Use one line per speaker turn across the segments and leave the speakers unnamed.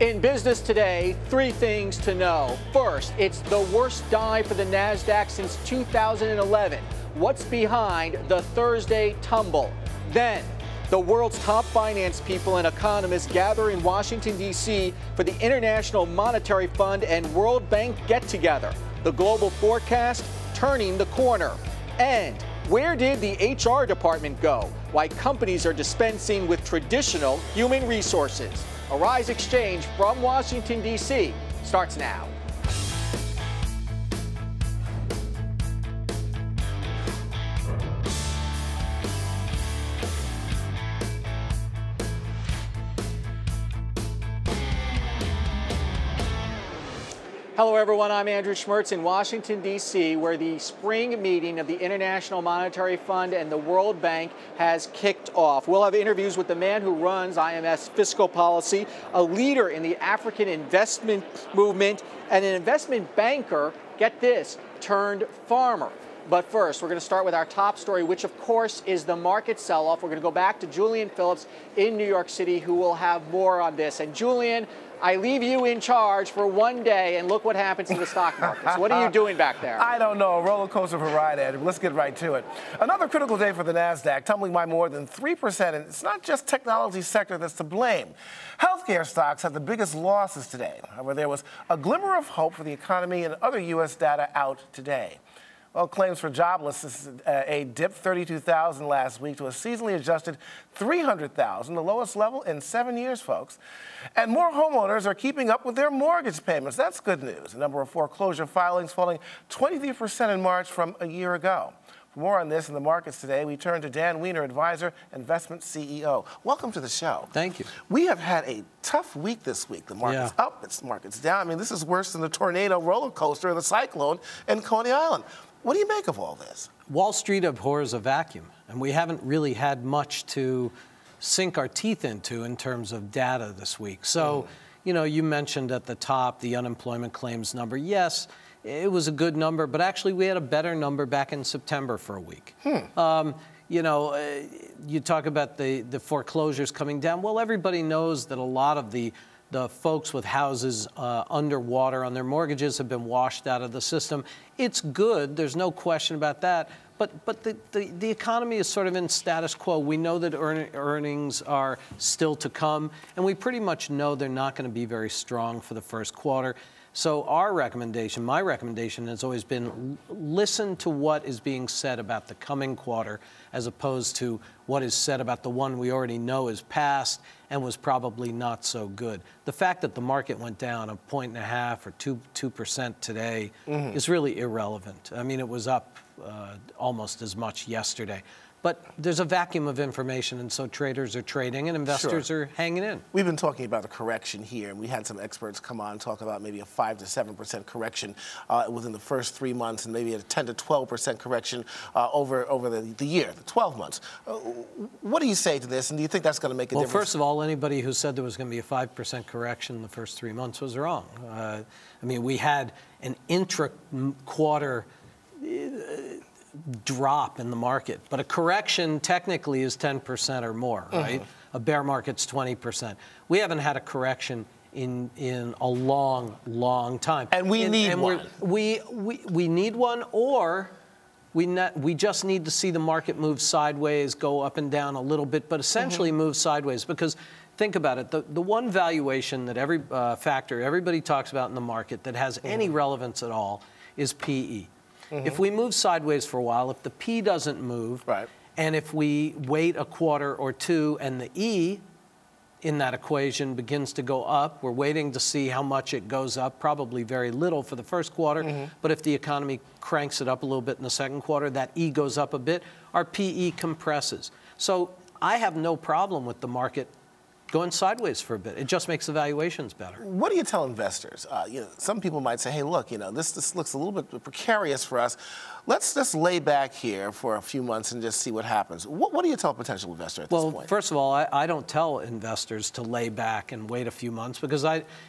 In business today, three things to know. First, it's the worst dive for the NASDAQ since 2011. What's behind the Thursday tumble? Then, the world's top finance people and economists gather in Washington, D.C. for the International Monetary Fund and World Bank get-together. The global forecast turning the corner. And where did the HR department go? Why companies are dispensing with traditional human resources. AriseXchange from Washington, D.C. starts now. Hello, everyone. I'm Andrew Schmertz in Washington, D.C., where the spring meeting of the International Monetary Fund and the World Bank has kicked off. We'll have interviews with the man who runs IMF's fiscal policy, a leader in the African investment movement, and an investment banker, get this, turned farmer. But first, we're going to start with our top story, which, of course, is the market sell-off. We're going to go back to Julian Phillips in New York City, who will have more on this. And Julian, I leave you in charge for one day, and look what happens to the stock markets. What are you doing back there?
I don't know. A roller coaster of a ride, Andrew. Let's get right to it. Another critical day for the NASDAQ, tumbling by more than 3%. And it's not just technology sector that's to blame. Healthcare stocks had the biggest losses today. However, there was a glimmer of hope for the economy and other U.S. data out today. Well, claims for joblessness dipped 32,000 last week to a seasonally adjusted 300,000, the lowest level in 7 years, folks. And more homeowners are keeping up with their mortgage payments. That's good news. The number of foreclosure filings falling 23% in March from a year ago. For more on this in the markets today, we turn to Dan Wiener, advisor, investment CEO. Welcome to the show.
Thank you.
We have had a tough week this week. The market's up, the market's down. I mean, this is worse than the tornado roller coaster and the cyclone in Coney Island. What do you make of all this?
Wall Street abhors a vacuum, and we haven't really had much to sink our teeth into in terms of data this week. So, you know, you mentioned at the top the unemployment claims number. Yes, it was a good number, but actually we had a better number back in September for a week. You know, you talk about the foreclosures coming down. Well, everybody knows that a lot of the folks with houses underwater on their mortgages have been washed out of the system. It's good. There's no question about that. But the economy is sort of in status quo. We know that earnings are still to come, and we pretty much know they're not going to be very strong for the first quarter. So our recommendation, my recommendation, has always been listen to what is being said about the coming quarter as opposed to what is said about the one we already know is past and was probably not so good. The fact that the market went down 1.5 or 2% today is really irrelevant. I mean, it was up almost as much yesterday. But there's a vacuum of information, and so traders are trading and investors are hanging in.
We've been talking about a correction here, and we had some experts come on and talk about maybe a 5 to 7% correction within the first 3 months, and maybe a 10 to 12% correction over the year, the 12 months. What do you say to this, and do you think that's going to make a difference?
Well, first of all, anybody who said there was going to be a 5% correction in the first 3 months was wrong. I mean, we had an intra-quarter drop in the market, but a correction technically is 10% or more, right? A bear market's 20%. We haven't had a correction in a long time,
and we need one.
We need one, or we just need to see the market move sideways, go up and down a little bit, but essentially move sideways. Because think about it, the one valuation that everybody talks about in the market that has any relevance at all is PE. If we move sideways for a while, if the P doesn't move, and if we wait a quarter or two and the E in that equation begins to go up, we're waiting to see how much it goes up, probably very little for the first quarter, but if the economy cranks it up a little bit in the second quarter, that E goes up a bit, our PE compresses. So I have no problem with the market going sideways for a bit. It just makes the valuations better.
What do you tell investors? You know, some people might say, hey, look, you know, this looks a little bit precarious for us. Let's just lay back here for a few months and just see what happens. What do you tell a potential investor at this point?
Well, first of all, I don't tell investors to lay back and wait a few months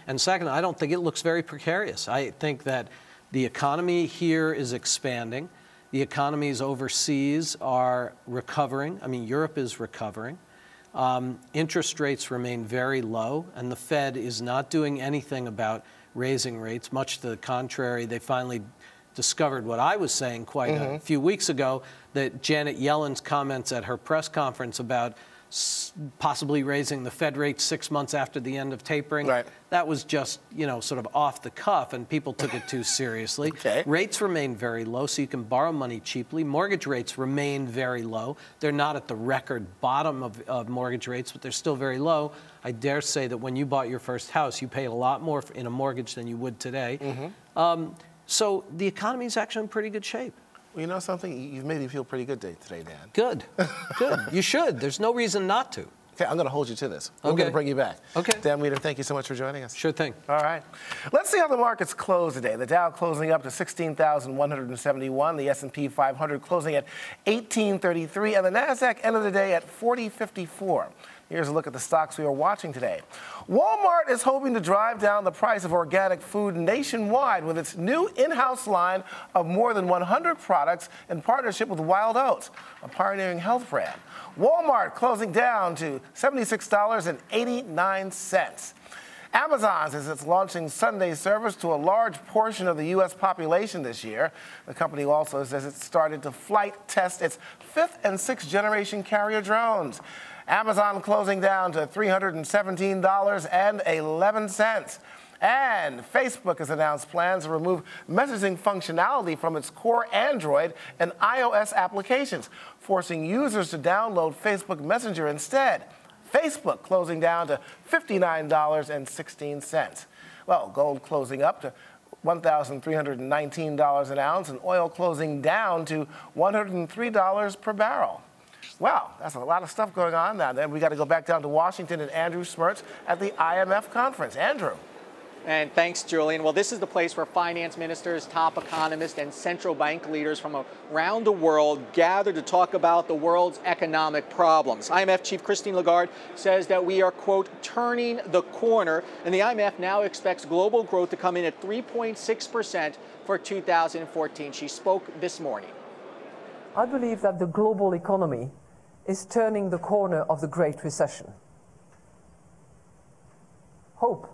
and second, I don't think it looks very precarious. I think that the economy here is expanding. The economies overseas are recovering. I mean, Europe is recovering. Interest rates remain very low, and the Fed is not doing anything about raising rates. Much to the contrary, they finally discovered what I was saying quite a few weeks ago, that Janet Yellen's comments at her press conference about possibly raising the Fed rate 6 months after the end of tapering.
Right.
That was just, sort of off the cuff, and people took it too seriously.
Okay.
Rates remain very low, so you can borrow money cheaply. Mortgage rates remain very low. They're not at the record bottom of mortgage rates, but they're still very low. I dare say that when you bought your first house, you paid a lot more in a mortgage than you would today. So the economy is actually in pretty good shape.
Well, you know something? You've made me feel pretty good today, Dan.
Good. Good. You should. There's no reason not to.
Okay, I'm going to hold you to this. I'm going to bring you back.
Okay.
Dan Wiener, thank you so much for joining us.
Sure thing.
All right. Let's see how the markets close today. The Dow closing up to 16,171. The S&P 500 closing at 1833. And the NASDAQ ended the day at 4054. Here's a look at the stocks we are watching today. Walmart is hoping to drive down the price of organic food nationwide with its new in-house line of more than 100 products in partnership with Wild Oats, a pioneering health brand. Walmart closing down to $76.89. Amazon says it's launching Sunday service to a large portion of the U.S. population this year. The company also says it started to flight test its 5th and 6th generation carrier drones. Amazon closing down to $317.11. And Facebook has announced plans to remove messaging functionality from its core Android and iOS applications, forcing users to download Facebook Messenger instead. Facebook closing down to $59.16. Well, gold closing up to $1,319 an ounce, and oil closing down to $103 per barrel. Wow, that's a lot of stuff going on now. Then we got to go back down to Washington and Andrew Schmertz at the IMF conference. Andrew.
And thanks, Julian. Well, this is the place where finance ministers, top economists, and central bank leaders from around the world gather to talk about the world's economic problems. IMF Chief Christine Lagarde says that we are, quote, turning the corner, and the IMF now expects global growth to come in at 3.6% for 2014. She spoke this morning.
I believe that the global economy is turning the corner of the Great Recession. Hope.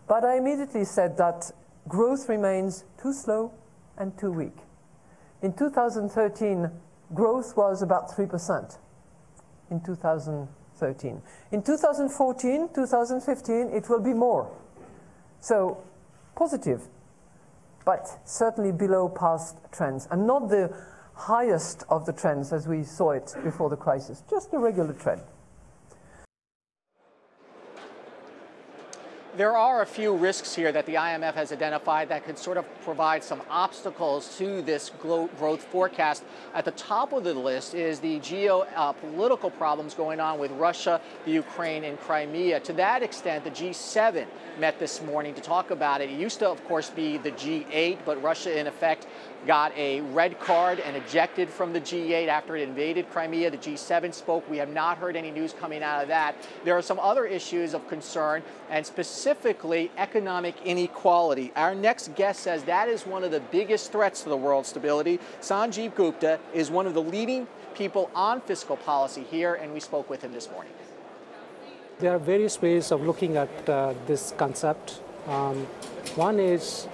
But I immediately said that growth remains too slow and too weak. In 2013, growth was about 3%. In 2013. In 2014, 2015, it will be more. So, positive, but certainly below past trends, and not the highest of the trends as we saw it before the crisis, just a regular trend.
There are a few risks here that the IMF has identified that could sort of provide some obstacles to this growth forecast. At the top of the list is the geopolitical problems going on with Russia, the Ukraine, and Crimea. To that extent, the G7 met this morning to talk about it. It used to, of course, be the G8, but Russia, in effect, got a red card and ejected from the G8 after it invaded Crimea. The G7 spoke. We have not heard any news coming out of that. There are some other issues of concern, and specifically economic inequality. Our next guest says that is one of the biggest threats to the world's stability. Sanjeev Gupta is one of the leading people on fiscal policy here, and we spoke with him this morning.
There are various ways of looking at this concept. One is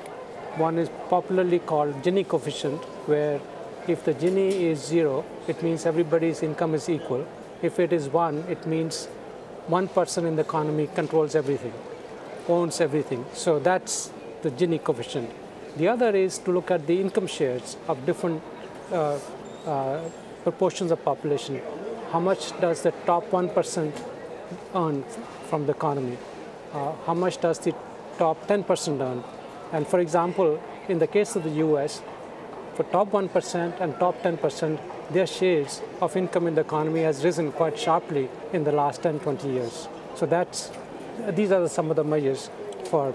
popularly called Gini coefficient, where if the Gini is 0, it means everybody's income is equal. If it is 1, it means one person in the economy controls everything, owns everything. So that's the Gini coefficient. The other is to look at the income shares of different proportions of population. How much does the top 1% earn from the economy? How much does the top 10% earn? And for example, in the case of the US, for top 1% and top 10%, their shares of income in the economy has risen quite sharply in the last 10, 20 years. So these are some of the measures for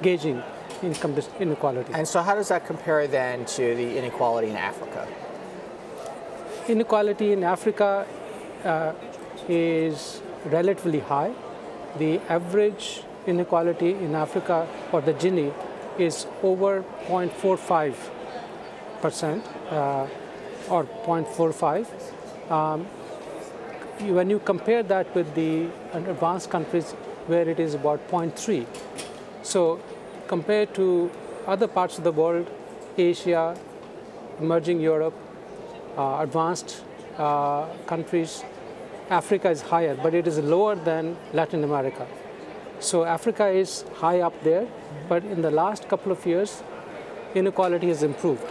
gauging income inequality.
And so how does that compare then to the inequality in Africa?
Inequality in Africa is relatively high. The average inequality in Africa, or the Gini, is over 0.45% or 0.45. when you compare that with the advanced countries where it is about 0.3, so compared to other parts of the world, Asia, emerging Europe, advanced countries, Africa is higher, but it is lower than Latin America. So Africa is high up there, but in the last couple of years, inequality has improved,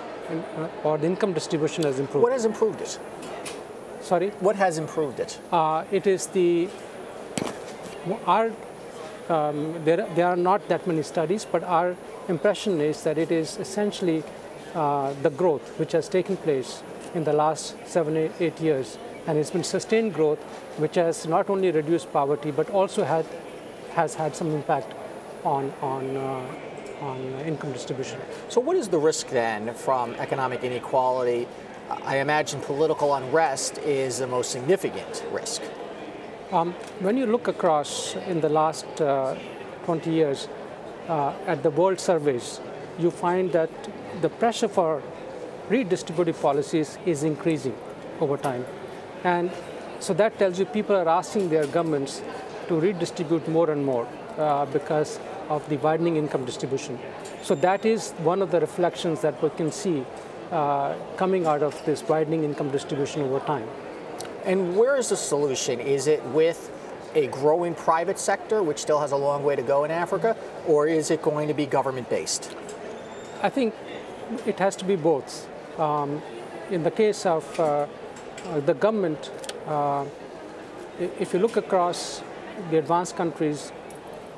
or the income distribution has improved.
What has improved it?
Sorry?
What has improved it?
It is there are not that many studies, but our impression is that it is essentially the growth which has taken place in the last 7 or 8 years, and it's been sustained growth which has not only reduced poverty but also has had some impact on income distribution.
So what is the risk then from economic inequality? I imagine political unrest is the most significant risk.
When you look across in the last 20 years at the world surveys, you find that the pressure for redistributive policies is increasing over time. And so that tells you people are asking their governments to redistribute more and more because of the widening income distribution. So that is one of the reflections that we can see coming out of this widening income distribution over time.
And where is the solution? Is it with a growing private sector, which still has a long way to go in Africa, or is it going to be government-based?
I think it has to be both. In the case of the government, if you look across the advanced countries,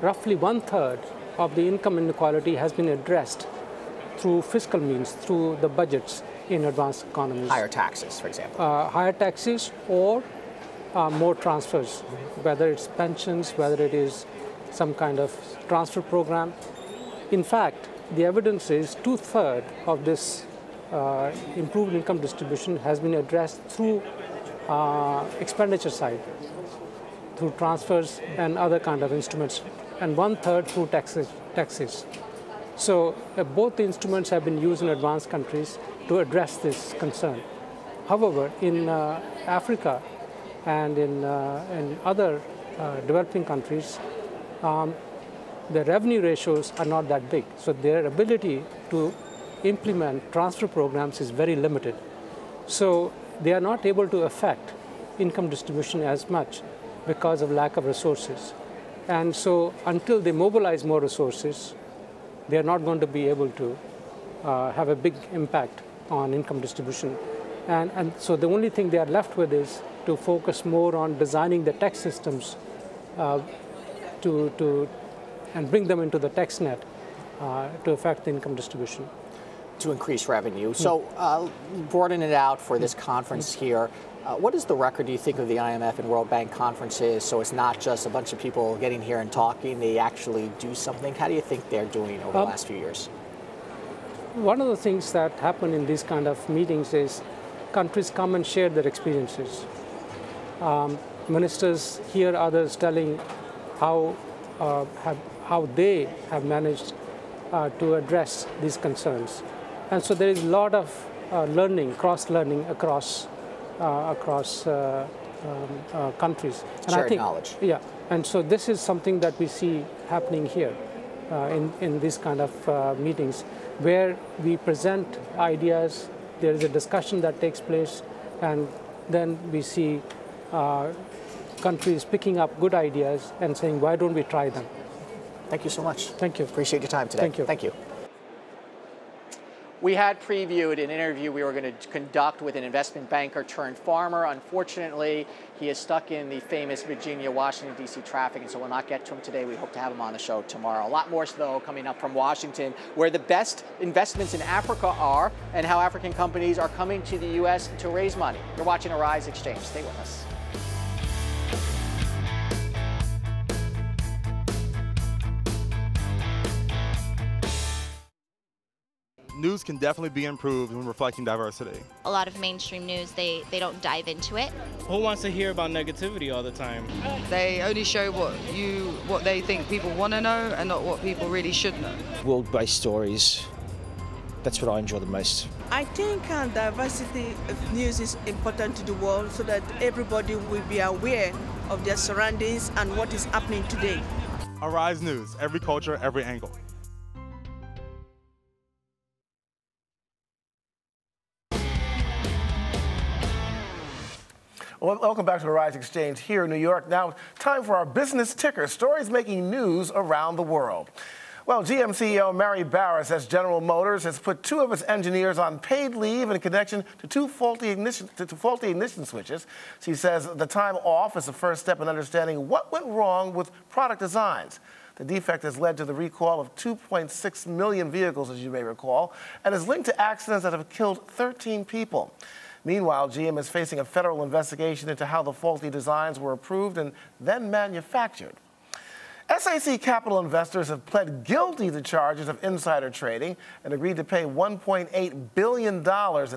roughly 1/3 of the income inequality has been addressed through fiscal means, through the budgets in advanced economies.
Higher taxes, for example.
Higher taxes or more transfers, whether it's pensions, whether it is some kind of transfer program. In fact, the evidence is 2/3 of this improved income distribution has been addressed through expenditure side, through transfers and other kind of instruments, and 1/3 through taxes. So both the instruments have been used in advanced countries to address this concern. However, in Africa and in other developing countries, the revenue ratios are not that big. So their ability to implement transfer programs is very limited. So they are not able to affect income distribution as much because of lack of resources. And so until they mobilize more resources, they are not going to be able to have a big impact on income distribution. And so the only thing they are left with is to focus more on designing the tax systems and bring them into the tax net to affect the income distribution.
To increase revenue. So broadening it out for this conference here, what is the record, do you think, of the IMF and World Bank conferences? So it's not just a bunch of people getting here and talking, they actually do something. How do you think they're doing over the last few years?
One of the things that happen in these kind of meetings is countries come and share their experiences. Ministers hear others telling how they have managed to address these concerns. And so there is a lot of learning, cross-learning across countries. And
Shared
I think,
knowledge.
Yeah, and so this is something that we see happening here in these kind of meetings, where we present ideas, there is a discussion that takes place, and then we see countries picking up good ideas and saying, why don't we try them?
Thank you so much.
Thank you.
Appreciate your time today.
Thank you.
Thank you. We had previewed an interview we were going to conduct with an investment banker turned farmer. Unfortunately, he is stuck in the famous Virginia, Washington, D.C. traffic, and so we'll not get to him today. We hope to have him on the show tomorrow. A lot more, though, coming up from Washington, where the best investments in Africa are and how African companies are coming to the U.S. to raise money. You're watching AriseXchange. Stay with us.
News can definitely be improved when reflecting diversity.
A lot of mainstream news, they don't dive into it.
Who wants to hear about negativity all the time?
They only show what they think people want to know and not what people really should know.
World-based stories that's what I enjoy the most.
I think diversity of news is important to the world so that everybody will be aware of their surroundings and what is happening today.
Arise News, every culture, every angle.
Well, welcome back to AriseXchange here in New York. Now, time for our business ticker, stories making news around the world. Well, GM CEO Mary Barra says General Motors has put 2 of its engineers on paid leave in connection to 2 faulty ignition switches. She says the time off is the first step in understanding what went wrong with product designs. The defect has led to the recall of 2.6 million vehicles, as you may recall, and is linked to accidents that have killed 13 people. Meanwhile, GM is facing a federal investigation into how the faulty designs were approved and then manufactured. SAC Capital investors have pled guilty to charges of insider trading and agreed to pay $1.8 billion in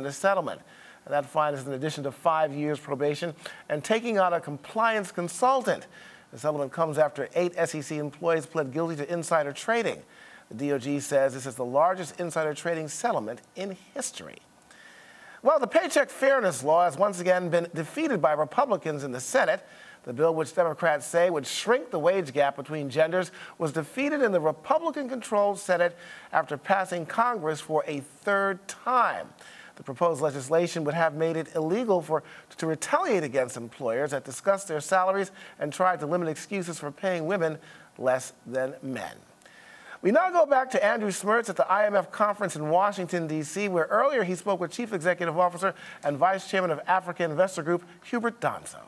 the settlement. And that fine is in addition to 5 years probation and taking on a compliance consultant. The settlement comes after 8 SEC employees pled guilty to insider trading. The DOJ says this is the largest insider trading settlement in history. Well, the Paycheck Fairness Law has once again been defeated by Republicans in the Senate. The bill, which Democrats say would shrink the wage gap between genders, was defeated in the Republican-controlled Senate after passing Congress for a 3rd time. The proposed legislation would have made it illegal to retaliate against employers that discuss their salaries and try to limit excuses for paying women less than men. We now go back to Andrew Schmertz at the IMF conference in Washington, D.C., where earlier he spoke with Chief Executive Officer and Vice Chairman of Africa Investor Group, Hubert Danso.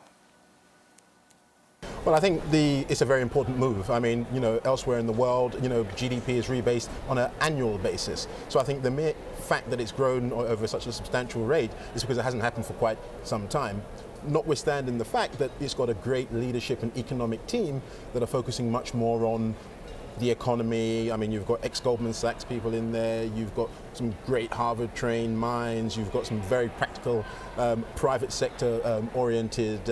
Well, I think it's a very important move. I mean, elsewhere in the world, GDP is rebased on an annual basis. So I think the mere fact that it's grown over such a substantial rate is because it hasn't happened for quite some time. Notwithstanding the fact that it's got a great leadership and economic team that are focusing much more on the economy. I mean, you've got ex-Goldman Sachs people in there, you've got some great Harvard-trained minds, you've got some very practical private sector-oriented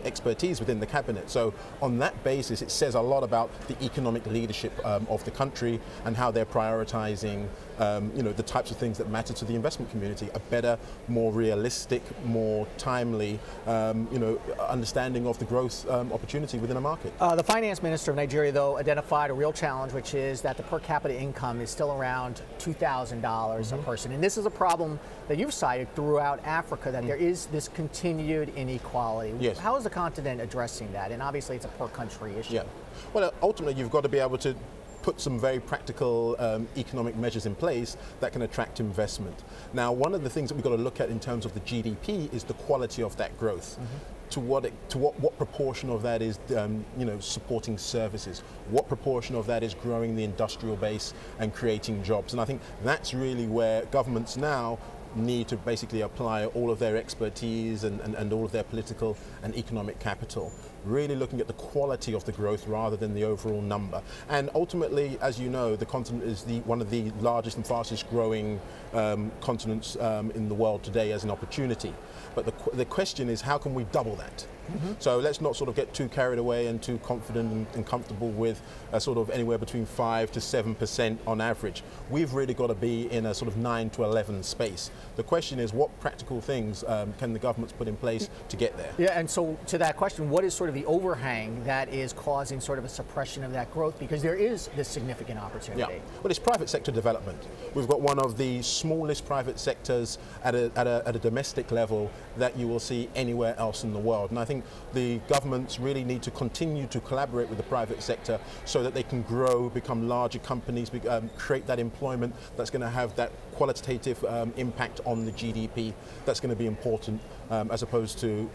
expertise within the cabinet. So on that basis, it says a lot about the economic leadership of the country and how they're prioritizing the types of things that matter to the investment community. A better, more realistic, more timely understanding of the growth opportunity within a market.
The finance minister of Nigeria, though, identified a real challenge, which is that the per capita income is still around $2,000 a person. And this is a problem that you've cited throughout Africa, that there is this continued inequality.
Yes.
How is the continent addressing that? And obviously it's a per country issue.
Yeah. Well, ultimately you've got to be able to put some very practical economic measures in place that can attract investment. Now, one of the things that we've got to look at in terms of the GDP is the quality of that growth. To what proportion of that is supporting services? What proportion of that is growing the industrial base and creating jobs? And I think that's really where governments now need to basically apply all of their expertise and all of their political and economic capital, really looking at the quality of the growth rather than the overall number. And ultimately, as you know, the continent is one of the largest and fastest growing continents in the world today as an opportunity. But the question is, how can we double that? So let's not sort of get too carried away and too confident and comfortable with a sort of anywhere between 5 to 7% on average. We've really got to be in a sort of 9 to 11 space. The question is, what practical things can the governments put in place to get there?
Yeah, and so to that question, what is sort of the overhang that is causing sort of a suppression of that growth? Because there is this significant opportunity.
Yeah. Well, it's private sector development. We've got one of the smallest private sectors at a domestic level that you will see anywhere else in the world. And I think the governments really need to continue to collaborate with the private sector so that they can grow, become larger companies, create that employment that's going to have that qualitative impact on the GDP. That's going to be important as opposed to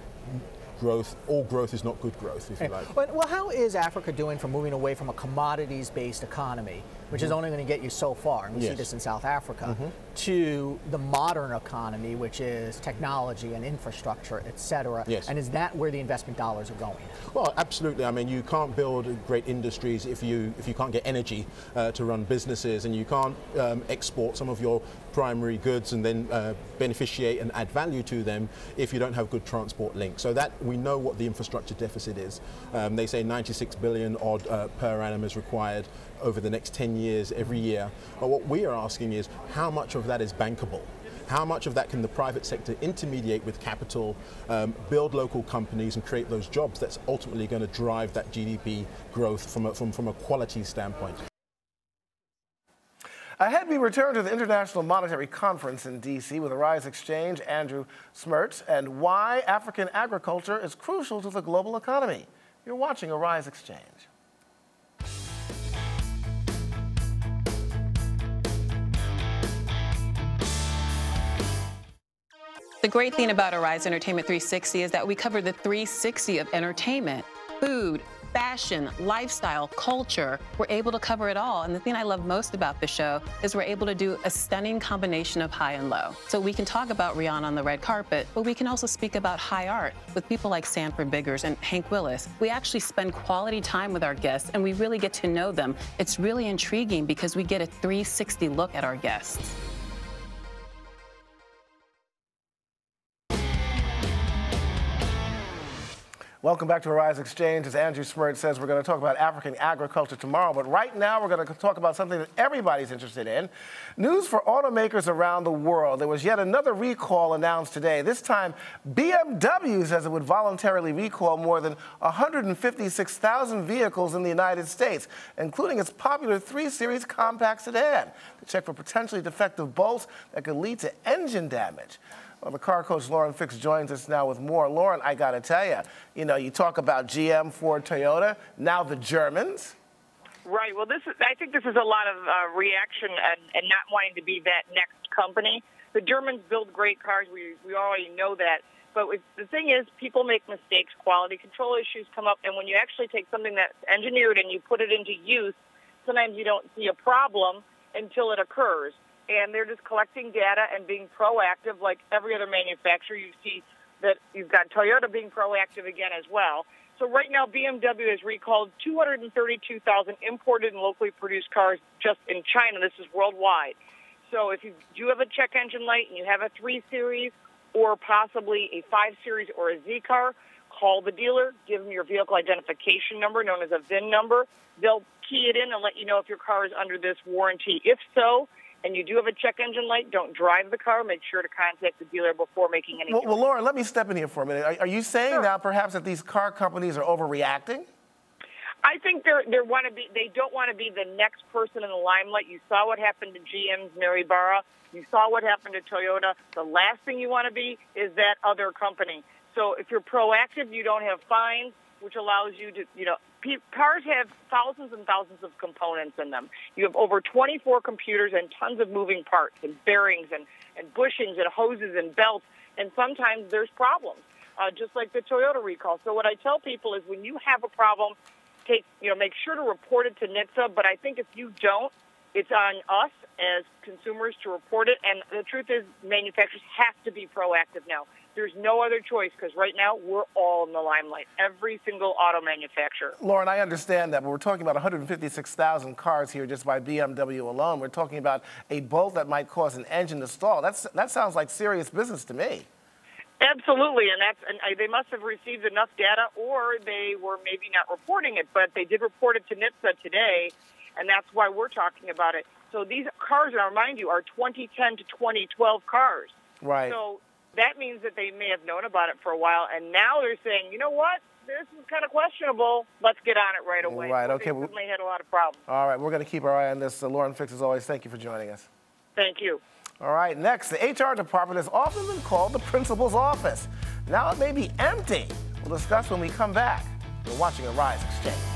growth. All growth is not good growth, if you like.
Well, how is Africa doing for moving away from a commodities-based economy, which is only going to get you so far, and we see this in South Africa, to the modern economy, which is technology and infrastructure, et cetera?
Yes.
And is that where the investment dollars are going?
Well, absolutely. I mean, you can't build great industries if you can't get energy to run businesses, and you can't export some of your primary goods and then beneficiate and add value to them if you don't have good transport links. So that we know what the infrastructure deficit is. They say 96 billion odd per annum is required over the next 10 10 years, every year. But what we are asking is how much of that is bankable? How much of that can the private sector intermediate with capital, build local companies and create those jobs that's ultimately going to drive that GDP growth from a quality standpoint?
Ahead, we return to the International Monetary Conference in D.C. with AriseXchange, Andrew Smerts, and why African agriculture is crucial to the global economy. You're watching AriseXchange.
The great thing about Arise Entertainment 360 is that we cover the 360 of entertainment, food, fashion, lifestyle, culture. We're able to cover it all. And the thing I love most about the show is we're able to do a stunning combination of high and low. So we can talk about Rihanna on the red carpet, but we can also speak about high art with people like Sanford Biggers and Hank Willis. We actually spend quality time with our guests and we really get to know them. It's really intriguing because we get a 360 look at our guests.
Welcome back to AriseXchange. As Andrew Smerts says, we're going to talk about African agriculture tomorrow, but right now we're going to talk about something that everybody's interested in. News for automakers around the world. There was yet another recall announced today. This time, BMW says it would voluntarily recall more than 156,000 vehicles in the United States, including its popular 3 Series compact sedan, to check for potentially defective bolts that could lead to engine damage. Well, the car coach Lauren Fix joins us now with more. Lauren, I got to tell you, you talk about GM, Ford, Toyota, now the Germans.
Right. Well, I think this is a lot of reaction and not wanting to be that next company. The Germans build great cars. We already know that. But the thing is, people make mistakes. Quality control issues come up. And when you actually take something that's engineered and you put it into use, sometimes you don't see a problem until it occurs. And they're just collecting data and being proactive like every other manufacturer. You see that you've got Toyota being proactive again as well. So right now, BMW has recalled 232,000 imported and locally produced cars just in China. This is worldwide. So if you do have a check engine light and you have a 3 Series or possibly a 5 Series or a Z car, call the dealer, give them your vehicle identification number, known as a VIN number. They'll key it in and let you know if your car is under this warranty. If so, and you do have a check engine light, don't drive the car. Make sure to contact the dealer before making any
Well, Lauren, let me step in here for a minute. Are you saying now perhaps that these car companies are overreacting?
I think they don't want to be the next person in the limelight. You saw what happened to GM's Mary Barra. You saw what happened to Toyota. The last thing you want to be is that other company. So if you're proactive, you don't have fines, which allows you to, cars have thousands and thousands of components in them. You have over 24 computers and tons of moving parts and bearings and bushings and hoses and belts, and sometimes there's problems, just like the Toyota recall. So what I tell people is when you have a problem, make sure to report it to NHTSA, but I think if you don't, it's on us as consumers to report it, and the truth is manufacturers have to be proactive now. There's no other choice because right now we're all in the limelight, every single auto manufacturer.
Lauren, I understand that, but we're talking about 156,000 cars here just by BMW alone. We're talking about a bolt that might cause an engine to stall. That sounds like serious business to me.
Absolutely, and they must have received enough data, or they were maybe not reporting it, but they did report it to NHTSA today, and that's why we're talking about it. So these cars, and I remind you, are 2010 to 2012 cars.
Right.
So that means that they may have known about it for a while, and now they're saying, you know what, this is kind of questionable. Let's get on it right away.
Right, okay.
They certainly had a lot of problems.
All right, we're going to keep our eye on this. Lauren Fix, as always, thank you for joining us.
Thank you.
All right, next, the HR department has often been called the principal's office. Now it may be empty. We'll discuss when we come back. You're watching AriseXchange.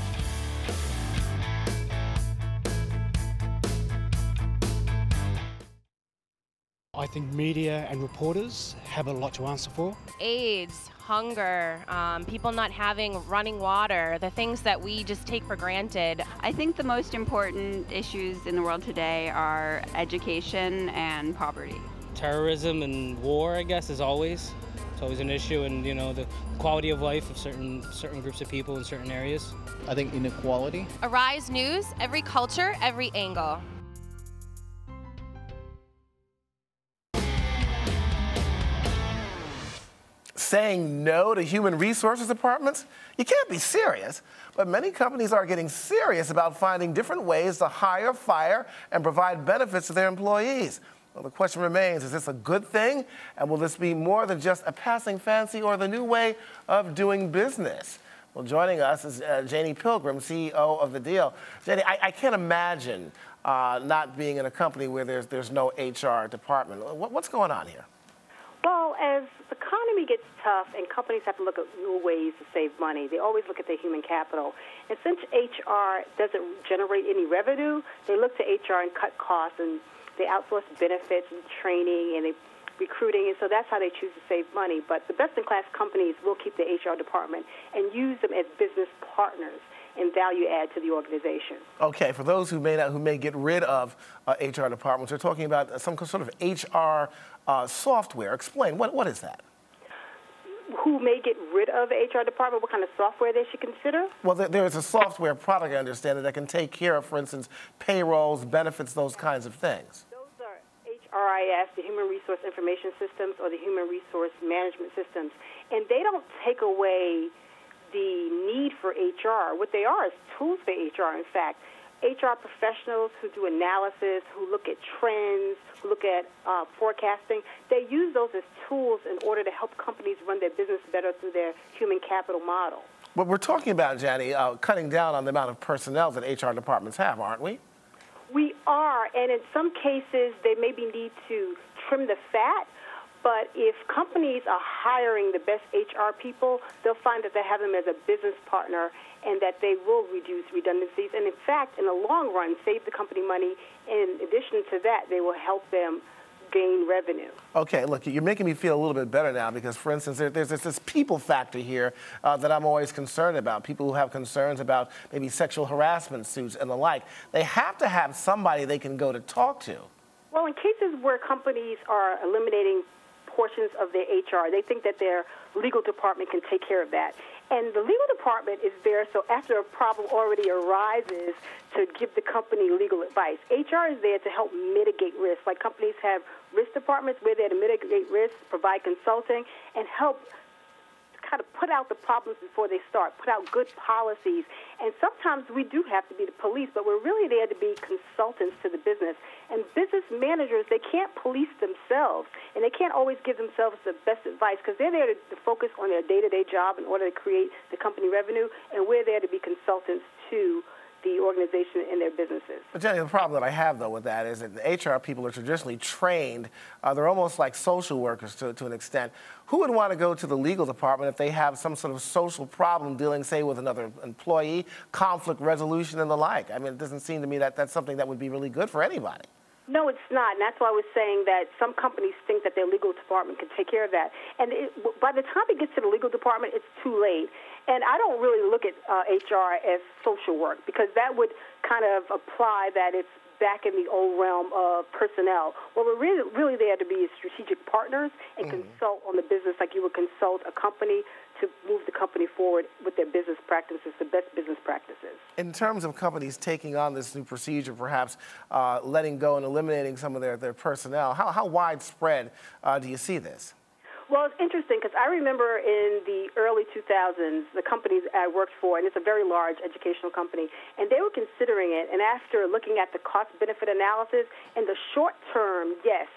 I think media and reporters have a lot to answer for.
AIDS, hunger, people not having running water, the things that we just take for granted.
I think the most important issues in the world today are education and poverty.
Terrorism and war, I guess, is always. It's always an issue, and the quality of life of certain groups of people in certain areas.
I think inequality.
Arise News, every culture, every angle.
saying no to human resources departments? You can't be serious. But many companies are getting serious about finding different ways to hire, fire, and provide benefits to their employees. Well, the question remains, is this a good thing? And will this be more than just a passing fancy or the new way of doing business? Well, joining us is Janie Pilgrim, CEO of The Deal. Janie, I can't imagine not being in a company where there's no HR department. What's going on here?
Well, as the economy gets tough and companies have to look at new ways to save money, they always look at their human capital. And since HR doesn't generate any revenue, they look to HR and cut costs, and they outsource benefits and training and recruiting, and so that's how they choose to save money. But the best-in-class companies will keep the HR department and use them as business partners and value add to the organization. Okay,
for those who may get rid of HR departments, we're talking about some sort of HR software. Explain, what is that?
Who may get rid of the HR department, what kind of software they should consider?
Well, there's a software product, I understand, that can take care of, for instance, payrolls, benefits, those kinds of things.
Those are HRIS, the Human Resource Information Systems, or the Human Resource Management Systems. And they don't take away the need for HR. What they are is tools for HR, in fact. HR professionals who do analysis, who look at trends, who look at forecasting, they use those as tools in order to help companies run their business better through their human capital model.
But we're talking about, Janie, cutting down on the amount of personnel that HR departments have, aren't we?
We are, and in some cases, they maybe need to trim the fat. But if companies are hiring the best HR people, they'll find that they have them as a business partner and that they will reduce redundancies. And in fact, in the long run, save the company money. In addition to that, they will help them gain revenue.
Okay, look, you're making me feel a little bit better now because, for instance, there's this people factor here that I'm always concerned about. People who have concerns about maybe sexual harassment suits and the like. They have to have somebody they can go to talk to.
Well, in cases where companies are eliminating portions of their HR, they think that their legal department can take care of that. And the legal department is there so after a problem already arises to give the company legal advice. HR is there to help mitigate risk. Like companies have risk departments, we're there to mitigate risk, provide consulting, and help kind of put out the problems before they start, put out good policies. And sometimes we do have to be the police, but we're really there to be consultants to the business. And business managers, they can't police themselves, and they can't always give themselves the best advice because they're there to focus on their day-to-day job in order to create the company revenue, and we're there to be consultants to the organization and their businesses.
But Jenny, the problem that I have, though, with that is that the HR people are traditionally trained. They're almost like social workers to an extent. Who would want to go to the legal department if they have some sort of social problem dealing, say, with another employee, conflict resolution and the like? I mean, it doesn't seem to me that that's something that would be really good for anybody.
No, it's not, and that's why I was saying that some companies think that their legal department can take care of that. And by the time it gets to the legal department, it's too late. And I don't really look at HR as social work because that would kind of apply that it's back in the old realm of personnel. Well, we're really there to be strategic partners and consult on the business like you would consult a company to move the company forward with their business practices, the best business practices.
In terms of companies taking on this new procedure, perhaps letting go and eliminating some of their personnel, how widespread do you see this?
Well, it's interesting because I remember in the early 2000s, the companies I worked for, and it's a very large educational company, and they were considering it, and after looking at the cost-benefit analysis, in the short term, yes,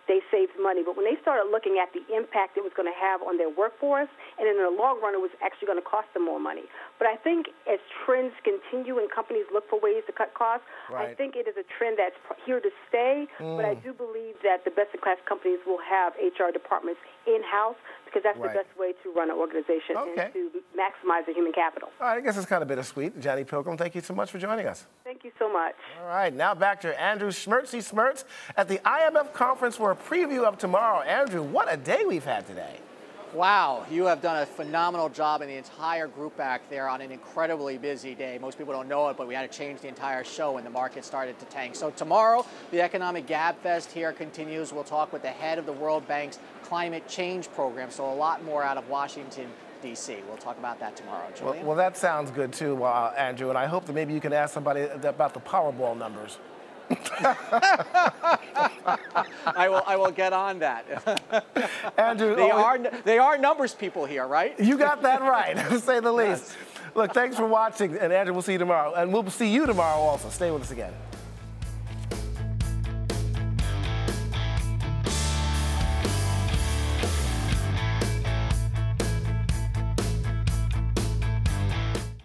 they saved money. But when they started looking at the impact it was going to have on their workforce, and in the long run, it was actually going to cost them more money. But I think as trends continue and companies look for ways to cut costs, I think it is a trend that's here to stay. But I do believe that the best-in-class companies will have HR departments in-house because that's the best way to run an organization and to maximize the human capital.
All right, I guess it's kind of bittersweet. Janie Pilgrim, thank you so much for joining us.
Thank you so much.
All right, now back to Andrew Schmertzy Schmertz at the IMF conference for a preview of tomorrow. Andrew, what a day we've had today.
Wow, you have done a phenomenal job and the entire group back there on an incredibly busy day. Most people don't know it, but we had to change the entire show when the market started to tank. So tomorrow, the Economic Gab Fest here continues. We'll talk with the head of the World Bank's climate change program, so a lot more out of Washington, D.C. We'll talk about that tomorrow. Julian?
Well, that sounds good too, Andrew, and I hope that maybe you can ask somebody about the Powerball numbers.
I will get on that.
Andrew,
they are numbers people here, right?
You got that right, to say the least. Look, thanks for watching, and Andrew, we'll see you tomorrow. And we'll see you tomorrow also. Stay with us again.